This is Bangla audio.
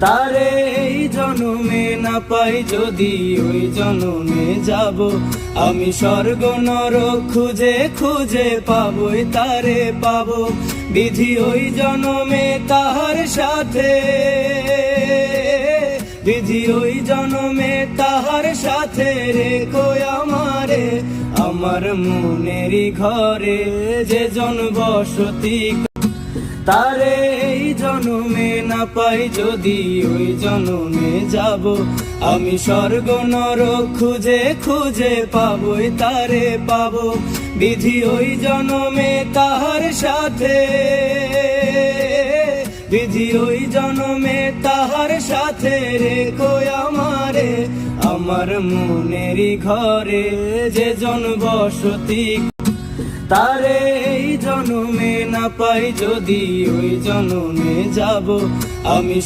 তারে এই জনমে না পাই যদি ওই জনমে যাব আমি স্বর্গ নরক খুঁজে খুঁজে পাবই তারে পাবো বিধি ওই জনমে তাহার সাথে বিধি ওই জনমে তাহার সাথে রেখো আমারে আমার মনেরই ঘরে যে জন বসতি তারে এই জনমে না পাই যদি ওই জনমে যাব আমি স্বর্গ নরক খুঁজে খুঁজে পাবই তারে পাবো বিধি ওই জনমে তাহার সাথে বিধি ওই জনমে তাহার সাথে রেখো আমারে আমার মনেরই ঘরে যে জন বসতি তারে এই জনমে না পাই যদি ওই জনমে যাব আমি